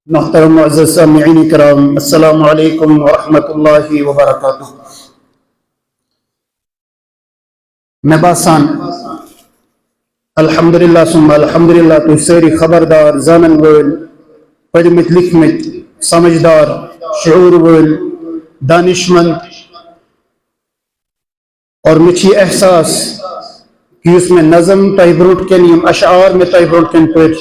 محترم معزز سامعین کرام، السلام علیکم ورحمۃ اللہ وبرکاتہ۔ میں باسان الحمدللہ ثم الحمدللہ تو ساری خبردار زانن وول پڑھمت لکھمت سمجھدار شعور وول دانشمند اور مچھی احساس کہ اس میں نظم تہ برونٹ کن یم اشعار میں تہ برونٹ کن پڑھ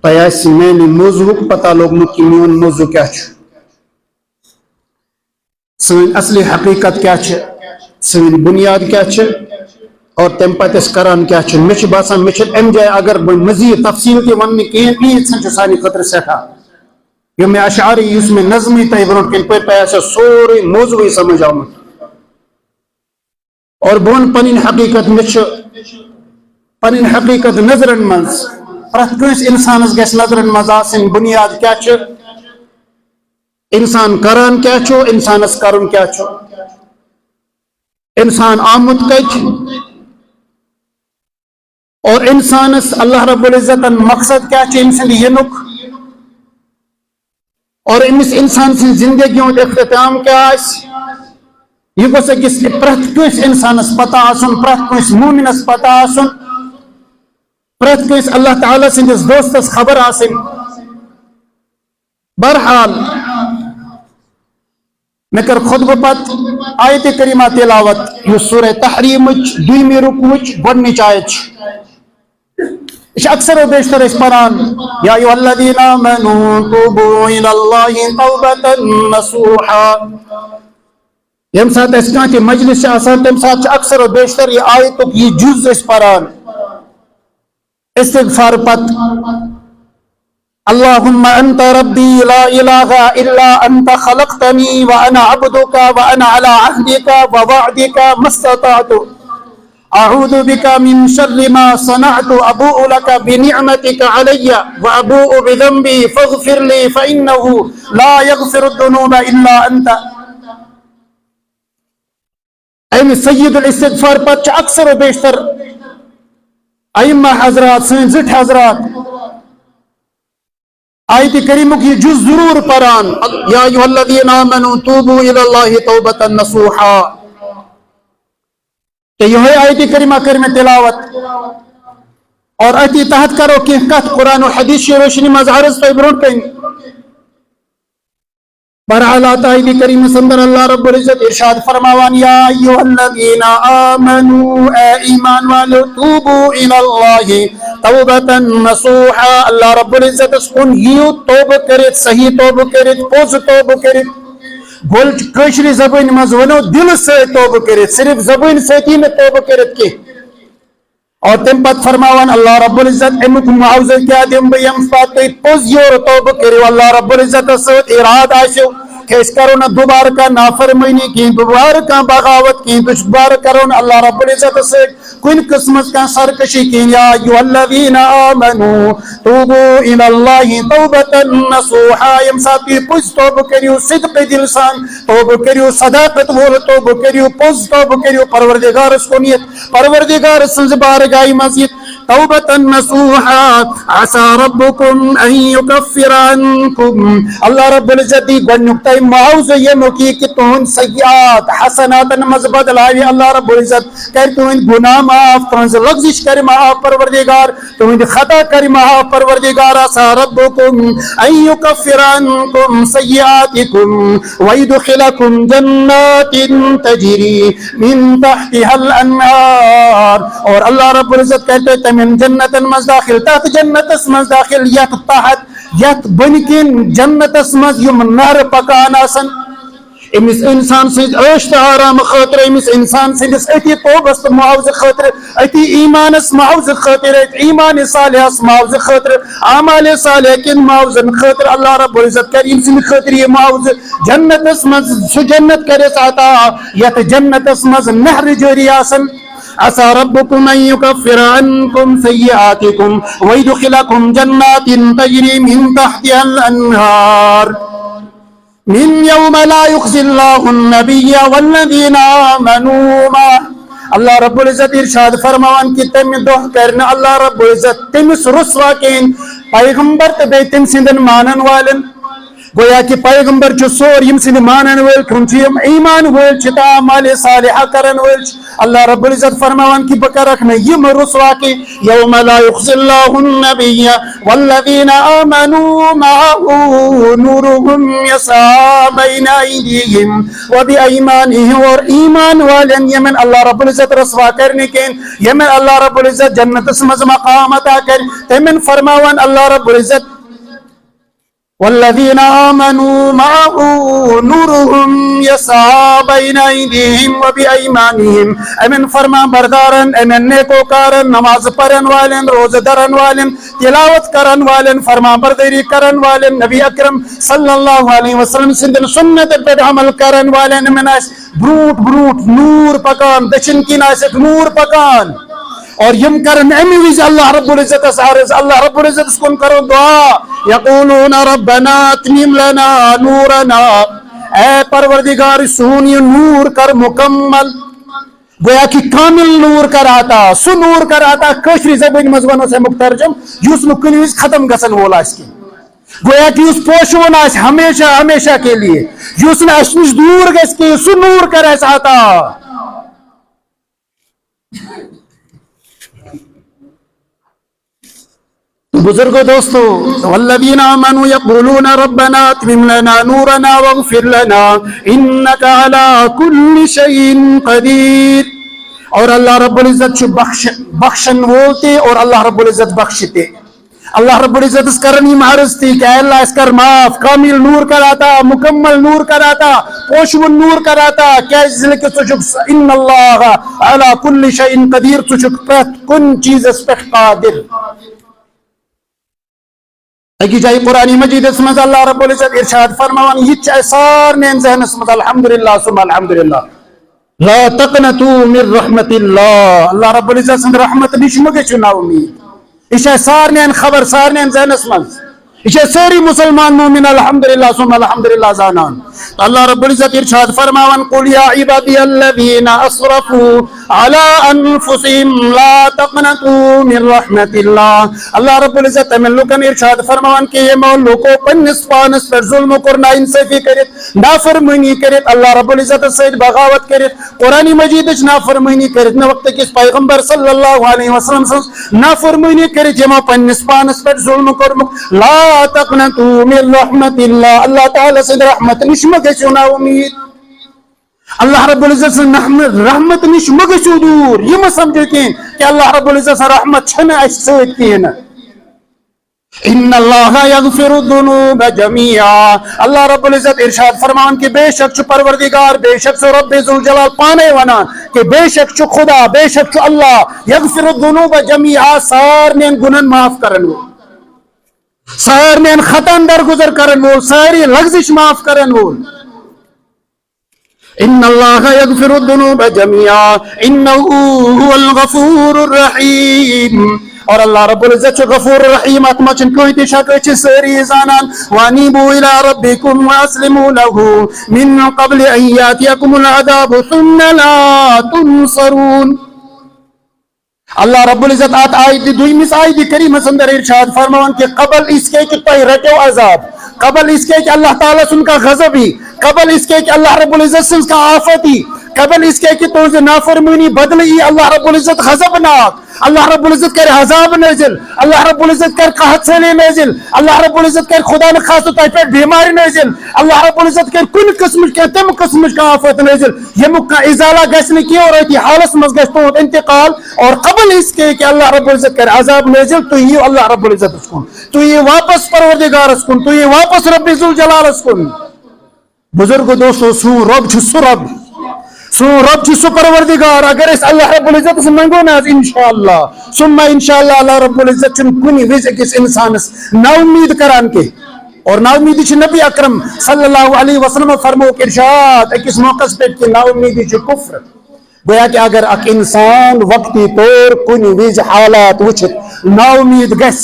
تیاس میں نے موضوع پتہ لوگنو کی میون موضوع کیا چھو، سن اصلی حقیقت کیا چھو، سن بنیاد کیا چھو اور تم پتہ اس کران کیا چھو۔ مچھ باسان مچھ ام جائے اگر مزید تفصیل کے ون کہیں بھی سن سانی خطر سیٹھا یہ میں اشعاری اس میں نظمی تہ برونٹ کن پڑھ تیاس سوری موضوعی سمجھ آؤں اور بون پنین حقیقت مچھ پنین حقیقت نظرن منز پرت کنس انسانس گیس نظرن مز آسن بنیاد کیا چھو، انسان کران کیا چھو، انسانس کرن کیا چھو، انسان آمد کچ اور انسانس اللہ رب العزت مقصد کیا چھو انسان ینک اور امس انسان سے زندگیوں اختتام کیا آس یہ گوس کس پرت کنس انسانس پتہ آسن، پرت کنس مومنس پتہ آسن، پرت کنس اللہ تعالیٰ سندس دوستس خبر آسن۔ بہرحال میں کر خطبہ پت آیت کریمہ تلاوت یہ سورہ تحریم دویمی رکوچ گۄڈنِچ آیت یہ اکثر و بیشتر اس پران یا ایھا الذین آمنوا توبوا الی اللہ توبۃ نصوحا۔ یم سات اس کانچہ مجلس آسان تم سات اکثر و بیشتر یہ آیت یہ جز اس پران استغفار پت اللہم انت ربی لا الہ الا انت خلقتنی وانا عبدک وانا علی عہدک ووعدک ما استطعت اعوذ بک من شر ما صنعت ابوء لک بنعمتک علی وابوء بذنبی فاغفر لی فانہ لا یغفر الذنوب الا انت۔ ایم سید الاستغفار پت اکثر و بیشتر ائمہ حضرات سن زٹ حضرات آیت کریمہ کی جز ضرور پران یا ایھا الذین آمنوا توبوا الی اللہ توبۃ نصوحا کہ یہ آیت کریمہ کرم تلاوت اور اتی تحت کرو کہ کت قرآن و حدیث کی روشنی مز عرض تو برونٹ کہیں بہرحال آیت کریم سندر اللہ رب العزت ارشاد فرماوان یا ایھا الذین آمنوا اے ایمان والو توبوا الی اللہ توبۃ نصوحا۔ اللہ رب العزت اس کن یو توبہ کرت صحیح توبہ کرت پوز توبہ کرت گول کشری زبان مز ونو دل سے توبہ کرت صرف زبان سے ہی میں توبہ کرت کی اور تم پت فرماوان اللہ رب العزت امک معاوضہ کیا دم بیم پت پوز یور توبہ کریو اللہ رب العزت سوت اراد آشو کہ اس کرو نہ دوبارہ کا نافرمانی کی دوبارہ کا بغاوت کی دوبارہ کرو نہ اللہ رب العزت سے کن قسمت کا سرکشی کی یا ایھا الذین آمنوا توبوا الی اللہ توبۃ نصوحا۔ یم ساتھی پوز توبہ کریو صدق دل سان توبہ کریو صداقت وول توبہ کریو پوز توبہ کریو پروردگار اس کو نیت پروردگار سنز بارگاہ مسجد توبۃ نصوحا عسى ربکم ان یکفر عنکم۔ اللہ رب العزت گنکتا معاوضہ یہ نکی کہ تہن سیئات حسنات مز بدلاوی اللہ رب العزت کر تہن گناہ معاف تہنز لغزش کر معاف پروردگار تہن خطا کر معاف پروردگار عسى ربکم ان یکفر عنکم سیئاتکم ویدخلکم جنات تجری من تحتها الانہار۔ اور اللہ رب العزت کہتے تمہیں جنت مز داخل تحت جنت مز داخل یت تحت یت بنکن جنت مز یم نہر پکان آسن امس انسان سند عیش آرام خاطر امس انسان سندس اتی توبس معاوضہ خاطر اتی ایمانس معاوضہ خاطر ایمان صالحس معاوضہ خاطر اعمال صالح کن معاوضہ خاطر اللہ رب العزت کریم سند خاطر یہ معاوضہ جنت مز سو جنت کرس عطا یت جنت مز نہر جاری آسن عسى ربكم أن يكفر عنكم سيئاتكم ويدخلكم جنات تجري من تحتها الأنهار من يوم لا يخزي الله النبي والذين آمنوا معه۔ اللہ رب العزت ارشاد فرماوان کی تم دہ کرنا اللہ رب العزت تمس رسوا کین پیغمبر تو بے تم سندن مانن والن گویا کہ پیغمبر سور یم سند مانن ول تم ایمان ول تعمال صالحہ کرن ول اللہ رب العزت فرماوان کی بکرک میں یم رسوا کی یوم لا یخزی اللہ النبی والذین آمنوا معه نورهم یسعی بین ایدیہم وبایمانہم اور ایمان والن یمن اللہ رب العزت رسوا کرنے کے یمن اللہ رب العزت جنت اسمز مقام عطا کر تمن فرماوان اللہ رب العزت والذین آمنوا معه نورهم یسعی بین ایدیہم وبایمانہم امن فرما بردارن امن نیکوکارن نماز پڑھن والن روزہ درن والن تلاوت کرن والن فرما برداری کرن والن نبی اکرم صلی اللہ علیہ وسلم سندن سنت پر عمل کرن والن من بروٹ بروٹ نور پکان دچن کی ناسک نور پکان اور یم کرن امی ویز اللہ رب العزت اسعارز اللہ رب العزت اس کن کرو دعا یقولون ربنا اتمم لنا نورنا اے پروردگار سون یہ نور کر مکمل گویا کہ کامل نور کر آتا سو نور کر آتا کشری زبان مزبانوں سے مخترجم یوس مکنیوز ختم گسن وولا اس کی گویا کہ اس پوشون آس ہمیشہ ہمیشہ کے لیے یوس نے اشنش دور گس کے سو نور کر ایسا آتا بزرگو دوستو والذین آمنوا یقولون ربنا اتمم لنا نورنا واغفر لنا انک علی کل شیء قدیر اور اللہ رب العزت بخشن بولتے اور اللہ رب العزت بخشتے اللہ رب العزت اس کرنی معرض تھی کہ اے اللہ اس کر معاف کامل نور کراتا مکمل نور کراتا پوشون نور کراتا کیا اس لئے تجھک ان اللہ علی کل شیء قدیر تجھک پرت کن چیز اس پر قادر اکی جائی قرآن مجید اس میں اللہ رب العزت ارشاد فرماوان یہ چاہے سارنین ذہن اس میں الحمدللہ ثم الحمدللہ لا تقنطوا من رحمت اللہ اللہ رب العزت سند رحمت نشمگے چنا امید اس چاہے سارنین خبر سارنین ذہن اس میں اس ساری مسلمان مومن الحمدللہ ثم الحمدللہ زانان اللہ رب العزت ارشاد فرماوان قل یا عبادی الذین اسرفوا على انفسهم لا تقنطوا من رحمت اللہ اللہ رب العزت من لوکن ارشاد فرماوان کہ یہ مولو کو پنس پانس پر ظلم کرنا انصافی کرت نافرمانی کرت اللہ رب العزت سید بغاوت کرت قرآن مجید نافرمانی کرت نہ وقت کس پیغمبر صلی اللہ علیہ وسلم نافرمانی کرت یہ پنس پانس پر ظلم کرم لا تقنطوا من رحمت اللہ اللہ تعالی سے رحمت نشمگ چنا امید اللہ رب العزت سے رحمت نشمگ چو دور یہ میں سمجھتے ہیں کہ اللہ رب العزت سے رحمت چھنا اس سوچتی ہے ان اللہ یغفر الذنوب جميعا اللہ رب العزت ارشاد فرمان کہ بے شک چو پروردگار بے شک چو رب ذوالجلال پانے ونان کہ بے شک چو خدا بے شک چو اللہ یغفر الذنوب جميعا سارنین گناہ معاف کرن سارنین خطا درگزر کرن وول ساری لغزش معاف کرن وول ان اللہ یغفر الذنوب جميعا انه هو الغفور الرحیم اور اللہ رب العزت غفور الرحیم اتما چن کوئی تشا کوئی سری زانان وانیبوا الى ربکم واسلموا له من قبل ان یاتیکم العذاب ثم لا تنصرون اللہ رب العزت آیت دوئی مس آیت کریم اندر ارشاد فرماون کہ قبل اس کے کہ تو رٹو عذاب قبل اس کے کہ اللہ تعالیٰ سن کا غضب ہی قبل اس کے کہ اللہ رب العزت سن کا آفت ہی قبل اس کے کہ تو نافرمانی بدلی اللہ رب العزت غضبناک اللہ رب العزت کر عذاب نازل اللہ رب العزت کر قحط سے نازل اللہ رب العزت کر خدا نخواست تو پر بیماری نازل اللہ رب العزت کر کن قسم کے تم قسم کا آفت نازل یہ مکہ ازالہ گسنے کی اور ایتی حالت مزگش تو انتقال اور قبل اس کے کہ اللہ رب العزت کر عذاب نازل تو یہ اللہ رب العزت اس کن تو یہ واپس پروردگار اس کن تو یہ واپس رب ذوالجلال اس کن بزرگ دوستو سو رب چھو رب سو رب چھو پروردگار اگر اس اللہ رب العزت سے منگو نا انشاءاللہ ثم انشاءاللہ اللہ رب العزت چن کنی ویز اکس انسان نا امید کران کے اور نا امیدی چھ نبی اکرم صلی اللہ علیہ وسلم فرمو کہ ارشاد اکس موقع پیٹ کے نا امیدی چھ کفر گویا کہ اگر اک انسان وقتی طور کنی ویز حالات وچھت نا امید گس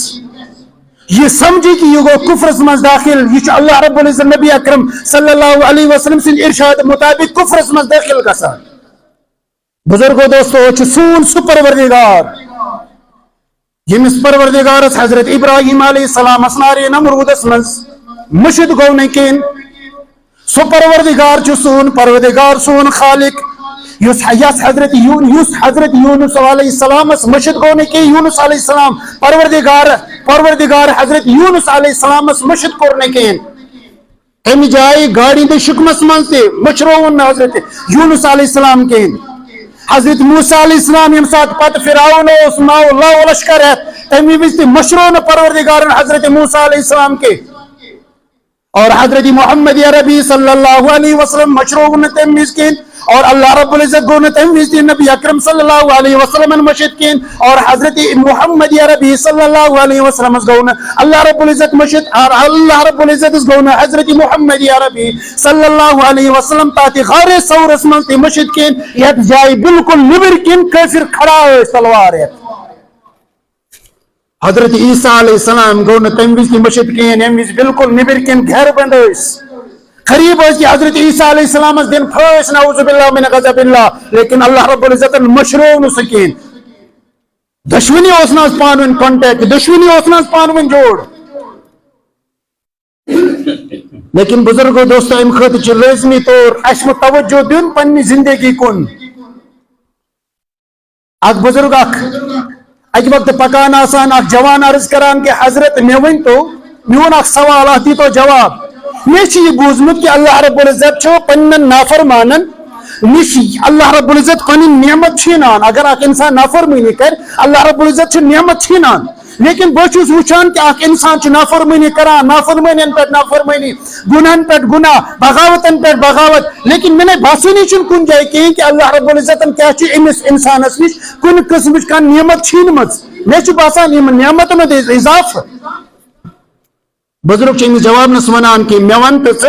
یہ سمجھی کہ یہ کفر اسمز داخل یہ اللہ رب العزت نبی اکرم صلی اللہ علیہ وسلم سے ارشاد مطابق کفر اسمز داخل کا سا بزرگو دوستو سون سپروردگار یمس پروردگارس حضرت ابراہیم علیہ السلام نارے نمرودس من مشد گو نکین سو پروردگار سون پروردگار سون خالق یس حضرت یونس علیہ السلام مشد گو نکی یونس علیہ السلام پروردگار حضرت یونس علیہ السلام مشد کور نکین ام جائے گاڑی دے شکمس من تے مشرون حضرت یونس علیہ السلام کین حضرت موسیٰ علیہ السلام یم سات پت فرعون اس ناو اللہ لشکر ہے تمی وزتی مشرون پروردگار حضرت موسیٰ علیہ السلام کے اور حضرت محمد عربی صلی اللہ علیہ وسلم مشرون تمیز کین اور اللہ رب العزت گون تمیز دی نبی اکرم صلی اللہ علیہ وسلم مشد کین اور حضرت محمد عربی صلی اللہ علیہ وسلم گون اللہ رب العزت مشد اور اللہ رب العزت گون حضرت محمد عربی صلی اللہ علیہ وسلم تاتی غار سور اسمان تی مشد کین یہ جائے بالکل نبر کین کافر کھڑا ہے تلوار ہے حضرت عیسیٰ علیہ السلام گون تمیز تی مشد کین امیز بالکل نبر کین گھر بند ہوئیس قریب ہوئی حضرت عیسیٰ علیہ السلام دن پھوش نعوذ باللہ من غضب اللہ لیکن اللہ رب العزت مشروع سکین دشمنی اوسناز پانوین کانٹیکٹ دشمنی اوسناز پانوین جوڑ لیکن بزرگو دوستو ام خاطر چھ لازمی طور اشم توجہ دن پنی زندگی کن اک بزرگ اک وقت پکان آسان اک جوان عرض کران کہ حضرت میون تو میون اک سوال آتی تو جواب نیچی یہ بوزمت کہ اللہ رب العزت چھو پنن نافرمانن نیچی اللہ رب العزت پنن نعمت چھینان اگر اک انسان نافرمانی کر اللہ رب العزت چھو نعمت چھینان لیکن بچوس وچان کہ اک انسان چھو نافرمانی کران نافرمانی پر نافرمانی گناہن پر گناہ بغاوتن پر بغاوت لیکن میں نے باسونی چھن کن جائے کہ اللہ رب العزت کیا چھو امس انسان اسنش کن قسمش کا نعمت چھین مز میں چھو باسان نعمت میں دے اضاف بزرگ چیمی جواب نس ونان کہ میں ونت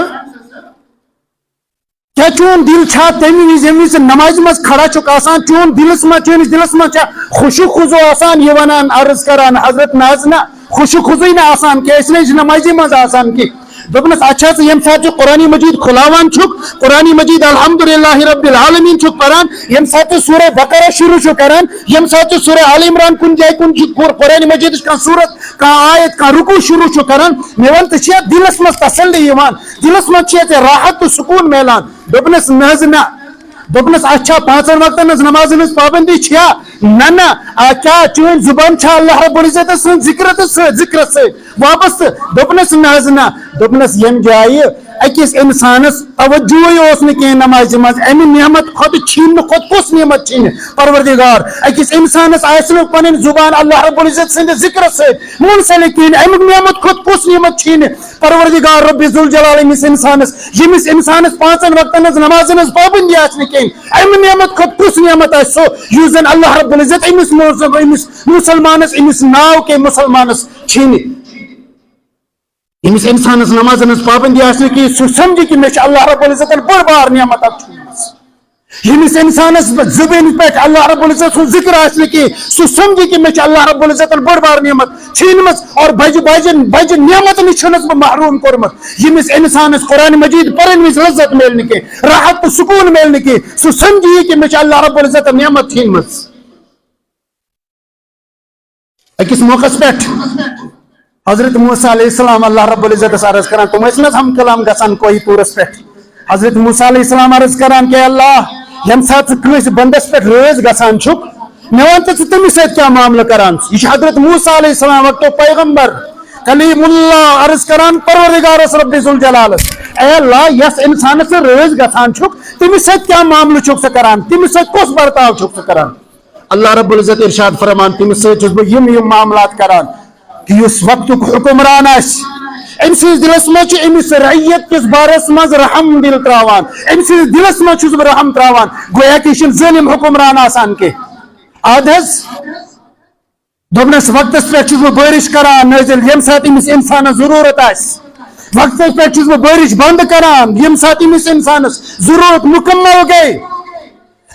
کیا چون دل چھا تیمی ویز نماز مز کھڑا چک آسان چون دلس ما چونس دلس ما چھا خوشو خوزو آسان یہ ونان عرض کران حضرت نازنا خوشو خوزوی نہ آسان کہ اس نے نمازی مز آسان کی دبنس اچھا سے یم ساتھ قرآن مجید کھلاوان چھک قرآن مجید الحمدللہ رب العالمین چھک پران یم ساتھ سورہ بقرہ شروع چھو کران یم ساتھ سورہ آل عمران کن جائے کن قرآن مجید کا سورت کا آیت کا رکو شروع چھو کران میوانت چھیا دلس مز تسلی ایمان دلس مز چھیا راحت و سکون میلان دبنس نازنا دبنس اچھا پانچ وقت نماز پابندی چھیا نہ کیا چون زبان چھا اللہ رب العزت سن ذکر سے وابست دبنس نازنا دبنس یم جائے اکس انسانس توجہ اس نے کہ نماز مز امی نعمت خود چھین خود کس نعمت چھین پروردگار اکس انسانس آسنو پنن زبان اللہ رب العزت سند ذکر سے منسلک امی نعمت خود کس نعمت چھین پروردگار رب ذوالجلال امس انسانس پانچن وقتن نماز پابندی آسن کہ امی نعمت خود کس نعمت سو یوزن اللہ رب العزت امس مسلمانس امس ناو کے مسلمانس چھین امس انسانس نماز پابندی آسن کہ سو سمجھ کہ میں اللہ رب العزت بڑ بار نعمت یمس انسانس زبان پہ اللہ رب العزت سن ذکر آسن کہ سو سمجھ کہ میں اللہ رب العزت بڑ بار نعمت چھینمس اور بج نعمت نشنس محروم کورمت یمس انسانس قرآن مجید پرن وز لذت ملنے کے راحت تو سکون ملنے کے سو سمجھیے کہ میں اللہ رب العزت نعمت چھینمس اکس موقع پہ حضرت موسیٰ علیہ السلام اللہ رب العزت عرض کران تم اس ہم کلام گسان کوئی پورس پہ حضرت موسیٰ علیہ السلام عرض کران کہ اللہ یم سات کس بندس پہ روز گسان چھک میں وانت تمس سۭتۍ کیا معاملہ کران یہ حضرت موسیٰ علیہ السلام وقت پیغمبر کلیم اللہ عرض کران پروردگارس رب ذوالجلال اے اللہ یس انسان سے روز گسان چھک تمس سۭتۍ کیا معاملہ چھک سہ کران تمس سۭتۍ کس برتاو چھک سہ کران اللہ رب العزت ارشاد فرمان تمس سۭتۍ چھس بہ یم معاملات کران کہ اس وقت حکمران ام سز دلس مز امس رعیت کس بارس مز رحم دل تراوان ام سز دلس مز بہ رحم تراوان گویا کہ یہ ظالم حکمران آسان کے آدھس دبنس وقتس پہ بہ بارش کران نازل یم سات امس انسان ضرورت وقتس پہ بہ بارش بند کران یم سات امس انسانس ضرورت مکمل گئی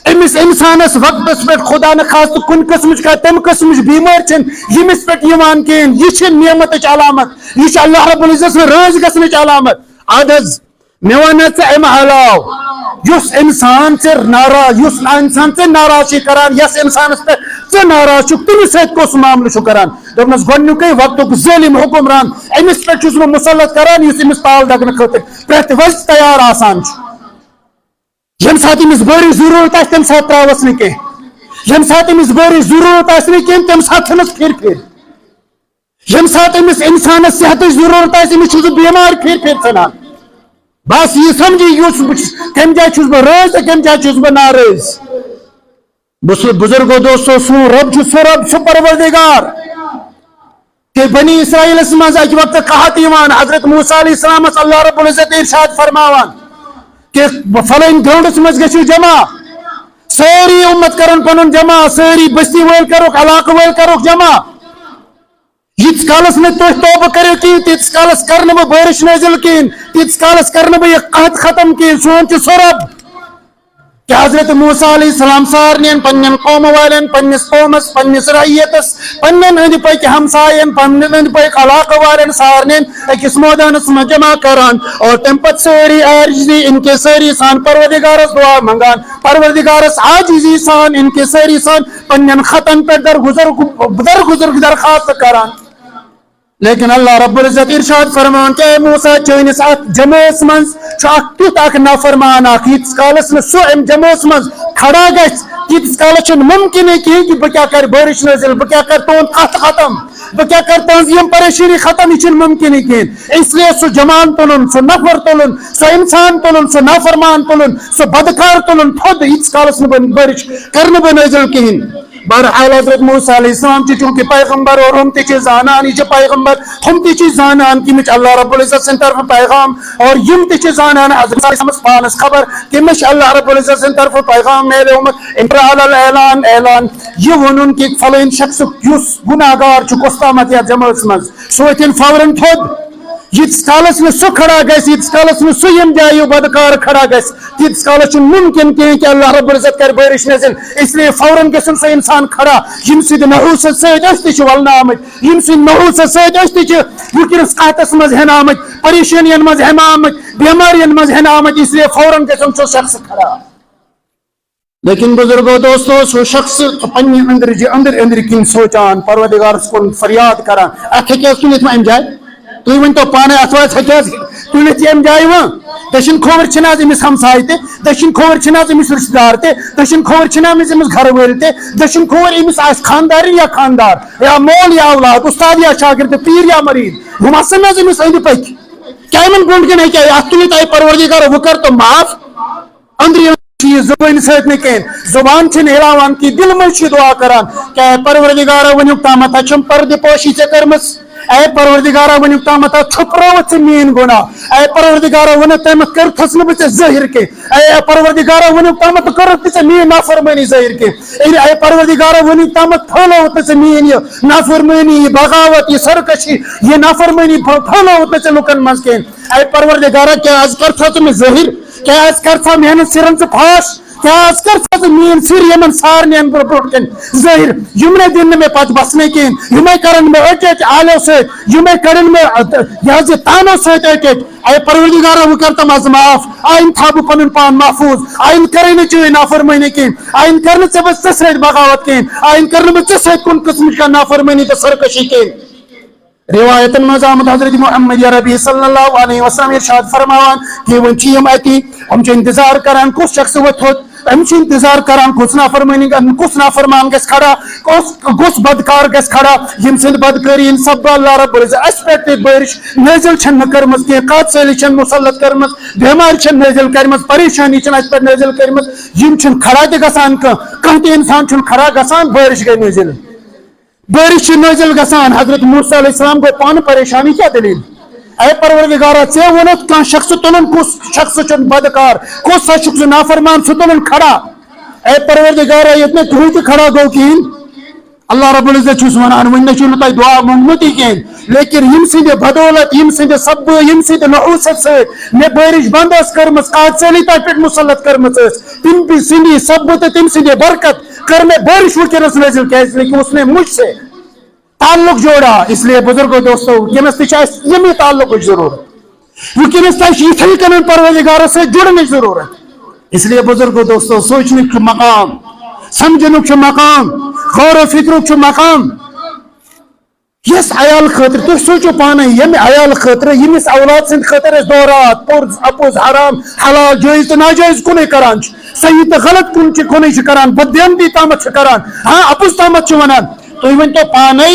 امس انسانس وقتس پہ خدا نخواست کن قسم کا تم قسم بیمار یمس پہ کہین یہ نعمت علامت یہ اللہ رب العزت راز گھن علامت آدھز مے ون ام علاو اس انسان سے ناراض اس انسان سے ناراض کران یس انسانس پہ ناراض تمس ست کس معاملہ کران دس گوڈنک وقت ظالم حکمران امس پہ مسلط کران اس امس تال دگن خاطر پریت وز تیار آسان یم سات امس بڑی ضرورت آس تم سات تراوس نا کی یم سات امس بڑی ضرورت آس نا کی تم سات تھنس پھر پھر یم سات امس انسان صحت ضرورت آس امس بیمار پھر پھر ثنان بس یہ سمجھی کم جائے بہ رز تو کم جائے بہ ناراض بزرگو دوستو سون رب سہ رب سہ پروردگار کہ بنی اسرائیل مز اکہ وقت قحط یوان حضرت موسیٰ علیہ السلام اللہ رب العزت ارشاد فرماوان کہ فلن گراؤنڈس مز گژھو جمع ساری امت کرن پنن جمع ساری بستی ول کروک علاقہ ول کروک جمع یتس کالس نہ تہ توبہ کرو کہین تیتس کالس کر بہ بارش نازل کہین تیتس کالس کر بہ یہ قحط ختم کہین سون سہ رب کہ حضرت موسیٰ علیہ السلام سارنین پنن قوم والن پنس قومس پنس رعیتس پنن اند پک ہمسائن پنن اند پک علاقہ والن سارنین اکس میدانس میں جمع کران اور تم پت ساری عاجزی ان کے ساری سان پروردگارس دعا منگان پروردگارس عاجزی سان ان کے ساری سان پنن خطن پہ درگزر درخواست کران لیکن اللہ رب العزت ارشاد فرمان کہ اے موسیٰ چینس جمعس من تیت اخ نافرمان اخ یتس کالس نہ سہ ام جمعس من کھڑا گژھِ تیتس کالس ممکن کہین کہ بہ کیا کر بارش نازل بہ کیا کر تہد قحط ختم بہ کیا کر تہذ یم پریشانی ختم یہ ممکن کہین اس لیے سہ جمان تلن سہ نفر تلن سہ انسان تلن سہ نافرمان تلن سہ بدکار تلن تھود یتس کالس نہ بارش کر بہ نازل کہین بہرحال حضرت موسیٰ علیہ السلام چونکہ پیغمبر اور ہم تہ زانان یہ پیغمبر ہم تہ زانان کہ اللہ رب العزت سن طرف پیغام اور یم تہ زانان حضرت علیہ پانس خبر کہ مش اللہ رب العزت سن طرف پیغام میلیومت اعلان اعلان یہ ونن کہ فلان شخص یس گناہگار کس تامت یا جماعت مز سہ ورتن فوراً تھود یتس کالس نہ سہ کھڑا گژھِ یتس کالس نہ سہ یم جایو بدکار کھڑا گژھِ تیتس کالس ممکن کہیں کہ اللہ رب العزت کر بارش نازل اس لیے فوراً گژھن سہ انسان کھڑا یم سید نحوست ست تہ ولنہ آمت یم سید نحوست ست تہ ونکس قحطس مز ہین آمت پریشانین مز ہین آمت بیمارین مز ہین آمت اس لیے فوراً گژھن سہ شخص کھڑا لیکن بزرگو دوستو سو شخص پنہ اندر کن سوچان پروردگارس کن فریاد کران ات ہیکہ تلت ام جائے تھی ون تو پانے اتھ تلت ام جائے وہ دشن کھوور چھنا امس ہمسائے تہ دشن کھوور چھنا امس رشتہ دار تہ دشن کھوور چھنا امس گھر وول تہ دشن کھوور امس آس خاندار یا خاندار یا مول یا اولاد استاد یا شاگرد پیر یا مرید ہم آسن امس اند پک کیا من برونٹ کن ہیکہ ات تلت آئی پروردگار وہ کر تو معاف اندر یہ زبان ست نا کہیں زبان چھ ہلاوان کہ دل مز دعا کران کہ پروردگارا ونیک تامت چھم پردہ پوشی ے کرمس اے پروردگارا ونیک تامت چھپروت ے مین گناہ اے پروردگارا ون تامت کرتھس نہ بہ ظاہر کے اے پروردگارا ونیک تامت کرت ژے مین نافرمانی ظاہر کے اے پروردگارا ونیک تامت پھیلوت ژے مین یہ نافرمانی یہ بغاوت یہ سرکشی یہ نافرمانی پھیلوت ژے لکن مز کہیں اے پروردگارا کیا آج کرتھا ژٕ مےٚ ظاہر کیا آج کرتھا میانن سرن ژٕ پھاش کیا آج کرتھا ژٕ مین سر یمن سارنین برونٹ کن ظاہر یم نے دن میں پت بسنے کہین یمے کرن میں اچ آلو ست یمے کرن میں یہ تانو ست اچ اے پروردگارا وہ کرتم از معاف آئند تھا بہ پنن پان محفوظ آئند کرے نہ چے نافرمانی کہین آئند کرن ژے بہ ژے سۭتۍ بغاوت کہین آئند کرن بہ ژے سۭتۍ کن قسم کا نافرمانی تو سرکشی کہین روایت مز آمد حضرت محمد عربی صلی اللہ علیہ وسلم ارشاد فرماوان کہ ون یم اتی ہم انتظار کران کس شخص وتھوت ہم انتظار کران کس نافرمان گژھِ کھڑا کس بدکار گژھِ کھڑا یم سند بدکاری ان سب اللہ رب العزت اس پہ بارش نازل چھن کرمز کہ قحط سیلی چھن مسلط کرمز بیمار چھن نازل کرمز پریشانی چھن اس پہ نازل کرمز یم چھن کھڑا تہ گژھان کانٛہہ تہ انسان چھن کھڑا گژھان بارش گئی نازل بارش نازل گژھان حضرت موسیٰ علیہ السلام گو پان پریشانی کیا دلیل اے پروردگارا ژے وونت کانٛہہ شخص تلن کس شخص چھن بدکار کس شخص نافرمان سہ تلن کھڑا اے پروردگارا یت میں تھی تہ کھڑا گو کہین اللہ رب العزت چھس ونان ون نہ تہ دعا مونگمتی کہین لیکن یم سند بدولت یم سند سب یم سند نحوست ست میں بارش بند اس کرمز قحط سیلی تہ پہ مسلط کرمز تم سندی سب تو تم سند برکت کر میں بارش ونکس نازل کیازِ لیکن اس نے مجھ سے تعلق جوڑا اس لیے بزرگو دوستو ونکس تہ یمی تعلق ضرورت ونکس تہ یتھے کن پروردگار سے جڑنے ضرورت اس لیے بزرگو دوستو سوچنے کا مقام سمجھنے کا مقام غور و فکر مقام یس عیال خاطر تھی سوچو پانے یم عیال خاطر یمس اولاد سند خاطر دورات پرز اپوز حرام حلال جائز تو ناجائز کنے کران صحیح تو غلط کنے کران بدیانتی تامت کران ہاں اپوز تامت ونان تھی ون تو پانے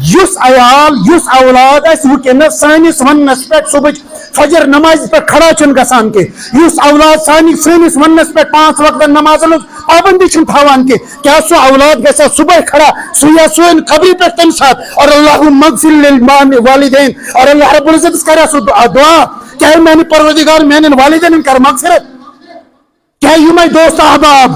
یس عیال یس اولاد اس ونکس سانس ونس پہ صبح فجر نماز پہ کھڑا چھ گسان کے یس اولاد سانس ونس پہ 5 وقت نماز پابندی تھوان کے کیا سو اولاد گژھا صبح کھڑا سویا سوین قبری پہ تم ساتھ اور اللہ مغفر للوالدین اور اللہ رب العزت کرا سو دعا کیا میانہ پروردگار میانن والدین کر مغفرت کیا یہ دوست احباب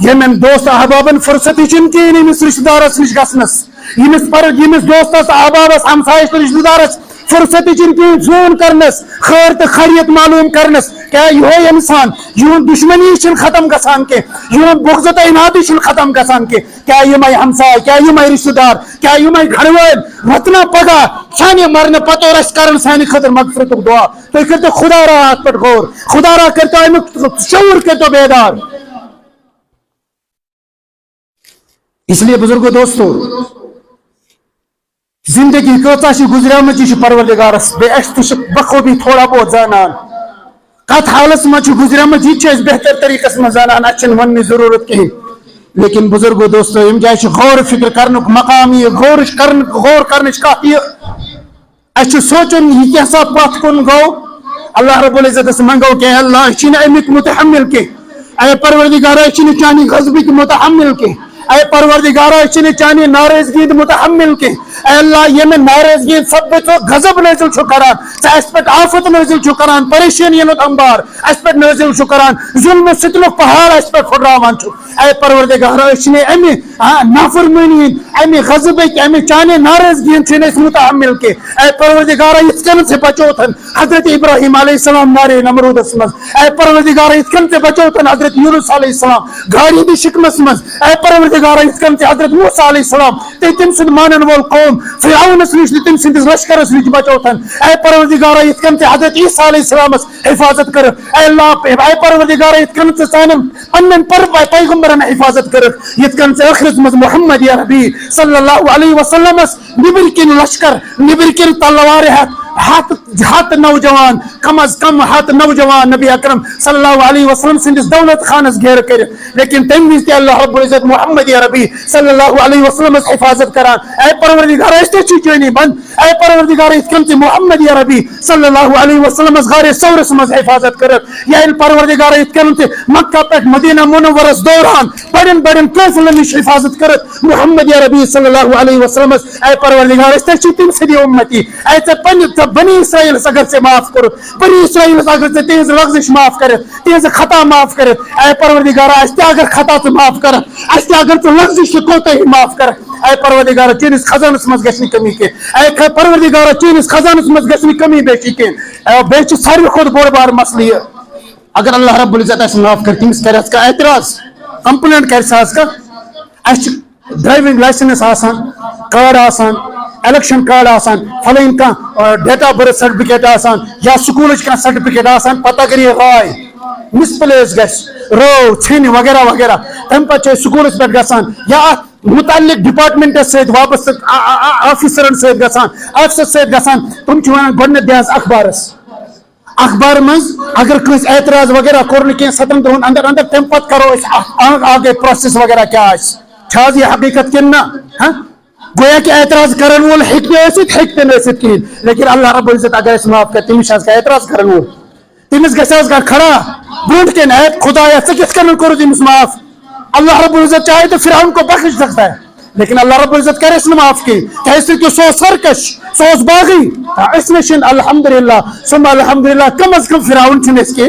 یمن دوست احبابن فرصت کہین امس رشتہ دارس نش گھنس یمس دوستس احبابس ہمسایس رشتہ دارس فرصت کہین فون کرنس خیر تو خیریت معلوم کرنس کیا یہ انسان یہ دشمنی ختم گسان کے یہ بغضت انادی ختم گسان کے کیا یہ ہمسائے کیا یہ رشتہ دار کیا یہ گھر وال وتنا پگہ سانہ مرنے پتہ اور کرن سانہ خاطر مغفرت دعا تھی کرتو خدا را ات پہ غور خدا را کرتو امیک شعور کرتو بیدار اس لیے بزرگو دوستو زندگی کتا گزریمت یہ پروردگارس بے اس بخوبی تھوڑا بہت زانان کت حالس مجھ گزریمت یہ بہتر طریقہ من زانان اچھن ون ضرورت کہیں لیکن بزرگو دوستو یم جائے غور فکر کرنک مقامی غور کرنچ کافی اس سوچن یہ کیسا پتھ کن گو اللہ رب العزت منگو کہ اللہ چھ امیک متحمل کے اے پروردگار چھ چانی غضبک متحمل کے اے پروردگارا چھ چانی ناراضگی متحمل کے اے اللہ یہ میں ناراضگی سب تو غضب نازل چھو کران اس پہ آفت نازل چھو کران پریشانی انبار اس پہ نازل چھو کران ظلم ستلک پہاڑ اس پہ پھڑراوان چھو اے پروردگارا چھ امی نافرمانی امی غضب امی چانی ناراضگی چھ اس متحمل کے اے پروردگارا اس کن سے بچوتن حضرت ابراہیم علیہ السلام نارے نمرود اسمز اے پروردگارا اس کن سے بچوتن حضرت یونس علیہ السلام گاڑی دی شکمس مز اے پروردگارا اس کن سے حضرت موسیٰ علیہ السلام تے تم سند مانن وول قوم فرعون نش تم سندس لشکرس نش بچوتن اے پروردگارا اس کن سے حضرت عیسیٰ علیہ السلام حفاظت کر اے اللہ اے پروردگارا اس کن سے سانم پنن پیغمبرن حفاظت کر یہ کن سے اخرت مز محمد یا نبی صلی اللہ علیہ وسلم نبر کن لشکر نبر کن تلوار ہاتھ نوجوان کم از کم ہاتھ نوجوان نبی اکرم صلی اللہ علیہ وسلم سندس دولت خانس گھیر کر لیکن تم وز اللہ رب العزت محمد یا ربی صلی اللہ علیہ وسلم حفاظت کران اے پروردگار اس چیزیں بند اے پروردگار اس کم سے محمد یا ربی صلی اللہ علیہ وسلم غار ثورس مز حفاظت کر یا پروردگار اس کم سے مکہ پہ مدینہ منورس دوران بڑن بڑن قافلن نش حفاظت کر محمد یا ربی صلی اللہ علیہ وسلم اے پروردگار اس تم سے امتی اے بنی اسرائیل اگر سے معاف کرو بنی اسرائیل اگر سے تیز لغزش معاف کرت تیز خطا معاف کرت اے پروردگار اس اگر خطا تو معاف کر اس اگر تو لغزش کوتا ہی معاف کر اے پروردگار چینس خزانس مز گژھنی کمی کے اے پروردگار چینس خزانس مز گژھنی کمی بیشی کے بیچ ساری خود بڑ بار مسئلہ اگر اللہ رب العزت اس معاف کر تمس کر اس کا اعتراض کمپلینٹ کر ساس کا اس ڈرائیونگ لائسنس آسان کارڈ آسان الیکشن کارڈ آسان فلائن کا ڈیٹ آف برتھ سرٹیفکیٹ آسان یا سکول کا سرٹیفکیٹ آسان پتہ کری رائے مسپلیس گس رو چھن وغیرہ وغیرہ تم پہ سکولس پہ گسان یا متعلق ڈپارٹمنٹ سۭتۍ واپس آفیسرن سۭتۍ گژھان آفیسر سۭتۍ گژھان تم چھِ ونان گۄڈنٮ۪تھ دِ حظ اخبارس اخبار منٛز اگر کٲنٛسہِ اعتراض وغیرہ کوٚر نہٕ کینٛہہ 7 دۄہن اندر اندر تمہِ پتہٕ کرو أسۍ آگے پروسیس وغیرہ کیٛاہ آسہِ چھا حظ یہِ حقیقت کِنہٕ نہ گویا کہ اعتراض کرن وول ہیٚکہِ ہیٚکہِ نہٕ ٲسِتھ کِہیٖنۍ لیکن اللہ رب العزت اگر أسۍ معاف کر تٔمِس چھِ حظ اعتراض کرن وول تٔمِس گژھِ حظ کھڑا برونٛٹھ کَنۍ اے خدایا ژٕ کِتھ کٔنۍ کوٚرُتھ أمِس معاف اللہ رب العزت چاہے تو فرعون کو بخش سکتا ہے لیکن اللہ رب العزت کرے اس نے معاف کی کیسے کہ سو سرکش سو باغی اس نے شن الحمدللہ ثم الحمدللہ کم از کم فرعون چھن اس کے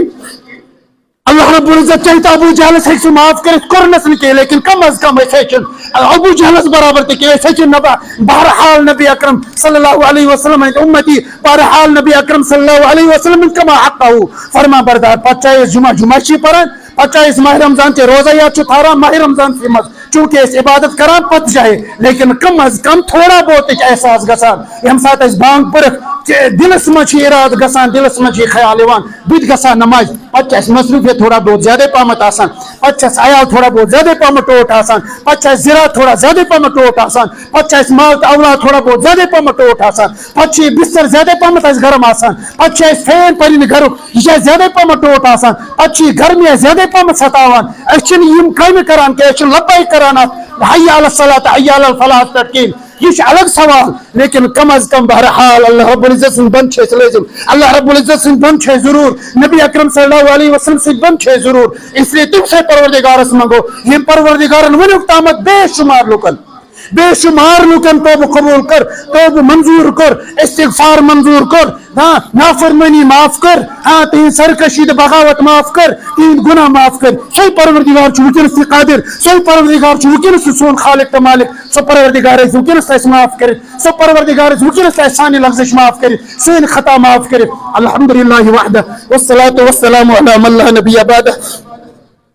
اللہ رب العزت چاہے تو ابو جہل سے اسے معاف کرے کرنس نہیں کے لیکن کم از کم ایسے چھن ابو جہل برابر تے کہ ایسے چھن بہرحال نبی اکرم صلی اللہ علیہ وسلم امتی بہرحال نبی اکرم صلی اللہ علیہ وسلم کما حقہ فرما بردار پچھائے جمعہ چی پرن پچھائے اس ماہ رمضان کے روزہ یا چھارا ماہ رمضان سے مز چونکہ اس عبادت کران پت جائے لیکن کم از کم تھوڑا بہت احساس گسان یم سات اس بانگ پرک دلس مچ اراد گسان دلس مچ خیال یوان بت گسان نماز پتہ مصروفیت تھوڑا بہت زیادہ پہمت آسان پتہ عیال تھوڑا بہت زیادہ پہمت ٹوٹ آسان پتہ زراعت تھوڑا زیادہ پہمت ٹوٹ آسان پتہ مال تو اولاد تھوڑا بہت زیادہ پہمت ٹوٹ آسان پتہ بستر زیادہ پہمت گرم آسان پتہ فین پن گھر یہ زیادہ پہمت ٹوٹ آسان پتہ گرمی زیادہ پہمت ستاوان اچھن یم کامہ کران کہ اچھن لبائی کران حی علی الصلاۃ حی علی الفلاح پہ کہین یہ الگ سوال لیکن کم از کم بہرحال اللہ رب العزت سن بند چھ لازم اللہ رب العزت سن بند چھ ضرور نبی اکرم صلی اللہ علیہ وسلم سن بند چھ ضرور اس لیے تم سے پروردگارس منگو یہ پروردگارن ونیک تامت بے شمار لکن توبہ قبول کر توبہ منظور کر استغفار منظور کر نافرمانی معاف کر تین سرکشی بغاوت معاف کر تین گناہ معاف کر سوی پروردگار چھ ونکس تہ قادر سوی پروردگار چھ ونکس سون خالق تو مالک سو پروردگار ونکس اس معاف کر سو پروردگار ونکس سانی لفظ معاف کر سین خطا معاف کر الحمدللہ وحدہ والصلاة والسلام علی من لا نبی بعدہ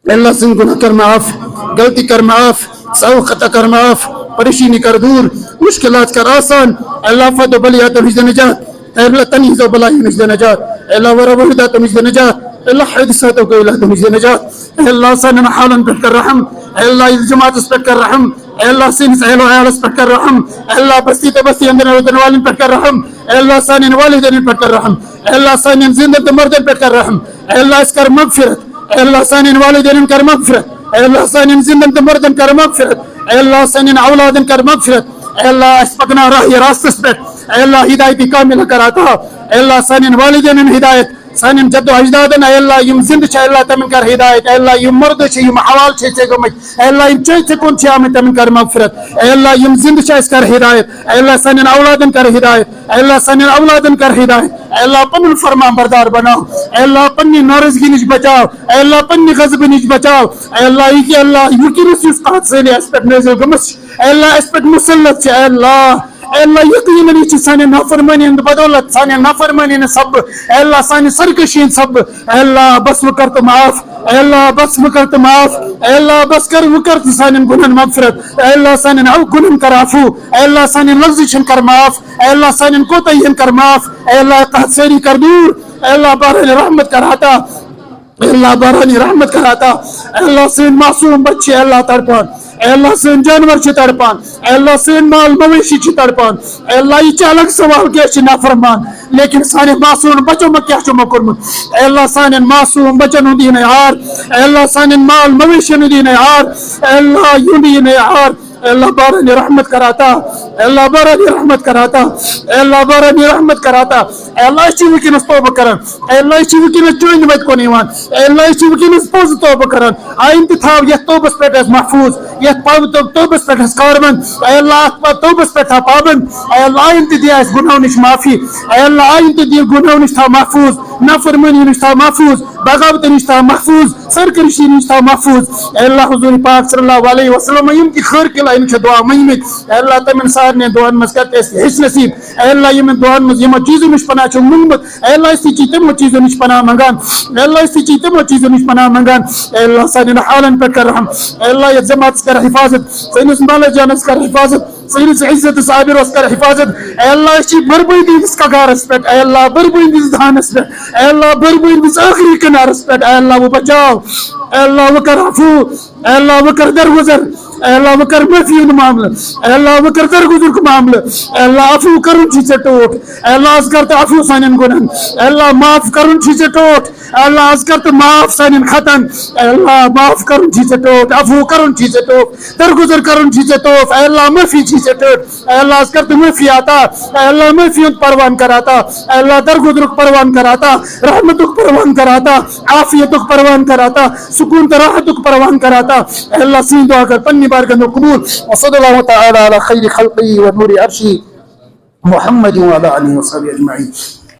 اللہ سن گناہ کر معاف غلطی کر معاف سو خطا کر معاف پریشانی کر دور مشکلات کر آسان اللہ فت و بلیات و نجات اللہ تنیز و بلائی نجد نجات اللہ ورب وحدات و نجد نجات اللہ حدثات و قیلات و نجد نجات اللہ سنن حالا پر کر رحم اللہ جماعت اس پر کر رحم اللہ سن سہل و عیال اس پر کر رحم اللہ بستی تبستی اندر ودن والن پر کر رحم اللہ سنن والدن پر کر رحم اللہ سنن زندت مردن پر کر رحم اللہ اس کر مغفرت اللہ سنن والدن کر مغفرت اللہ سنن زندت مردن کر مغفرت اللہ سنن اولادن کر مغفرت اللہ اس پکنا راہ راستس پر اللہ ہدایتی کامل کراتا اللہ سنن والدین ہدایت سانن جد و اجدادن اللہ یم زند چھ اللہ تمن کر ہدایت اللہ یم مرد چھ یم حوال چھ گمت اللہ یم چھ کن چھ آمد تمن کر مغفرت اللہ یم زند چھ اس کر ہدایت اللہ سانن اولادن کر ہدایت اللہ سانن اولادن کر ہدایت اللہ پن فرمان بردار بناو اللہ پنی نارضگی نش بچاو اللہ پنی غضب نش بچاو اللہ یہ اللہ یقینس اس قحط سے اس پر نازل گمس اللہ اس پر مسلط چھ اللہ یقیناً یہ سانہ نافرمانی بدولت سانہ نافرمانی سب اللہ سانہ سرکشی سب اللہ بس وکر تو معاف اللہ بس وکر تو معاف اللہ بس کر وکر تو سانہ گناہن مغفرت اللہ سانہ او گناہن کر عفو اللہ سانہ لفظ کر معاف اللہ سانہ کوتاہین کر معاف اللہ قحط سری کر دور اللہ باران رحمت کر عطا اللہ بارانی رحمت کراتا اللہ سین معصوم بچے اللہ تڑپان اللہ سین جانور چھ تڑپان اللہ سین مال مویشی چھ تڑپان اللہ یہ الگ سوال کیا چھ نافرمان لیکن سانے معصوم بچوں میں کیا چھ مکرمت اللہ سانے معصوم بچن دین یار اللہ سانے مال مویشی دین یار اللہ یوں دین یار اللہ بارانی رحمت کراتا اللہ بارانی رحمت کراتا اللہ بارانی رحمت کراتا اللہ اسی وکنس توبہ کرن اللہ اسی وکنس چوین وت کو نیوان اللہ اسی وکنس پوز توبہ کرن آئند تھاو یہ توبس پہ محفوظ یہ توبس پہ کاربند اللہ توبس پہ تھا پابند اللہ آئند دیا اس گناہ نش معافی اللہ آئند دیا گناہ نش تھا محفوظ نافرمانی نش تھا محفوظ بغاوت نش تھا محفوظ سرکشی نش تھا محفوظ اللہ حضور پاک صلی اللہ علیہ وسلم یم کی خیر کے ان کے دعا مہمت اللہ تمن سارنے دعان مز کرتے اس نصیب اللہ یم دعان مز یم چیزوں نش پناہ چھ منگمت اللہ اس چیز تم چیزوں نش پناہ منگان اللہ اس چیز تم چیزوں نش پناہ منگان اللہ سانن حالن پر کر رحم اللہ یہ جماعت کر حفاظت سینس مال جانس کر حفاظت سینس عزت صابر اس کر حفاظت اللہ اس بربئی اس کا گارس پہ اللہ بربئی اس دھانس پہ اللہ بربئی اس آخری کنارس پہ اللہ وہ بچاؤ اللہ وہ کر عفو اللہ وہ کر درگزر اللہ وہ کر معافی معاملہ اللہ وہ کر درگزر کا معاملہ اللہ عفو کرن چھ سے ٹوٹ اللہ از کرتا عفو سانن گناہن اللہ معاف کرن چھ سے ٹوٹ اللہ از کرتا معاف سانن خطن اللہ معاف کرن چھ سے ٹوٹ عفو کرن چھ سے ٹوٹ درگزر کرن چھ سے ٹوٹ اللہ معافی چھ سے ٹوٹ اللہ از کرتا معافی آتا اللہ معافی پروان کراتا اللہ درگزر پروان کراتا رحمت پروان کراتا عافیت پروان کراتا سکون راحت پروان کراتا اللہ سین دعا کر پنی بارگاہ قبول وصلی اللہ تعالی علی خیر خلقی و نور عرشی محمد و علی آلہ و صحبہ اجمعین.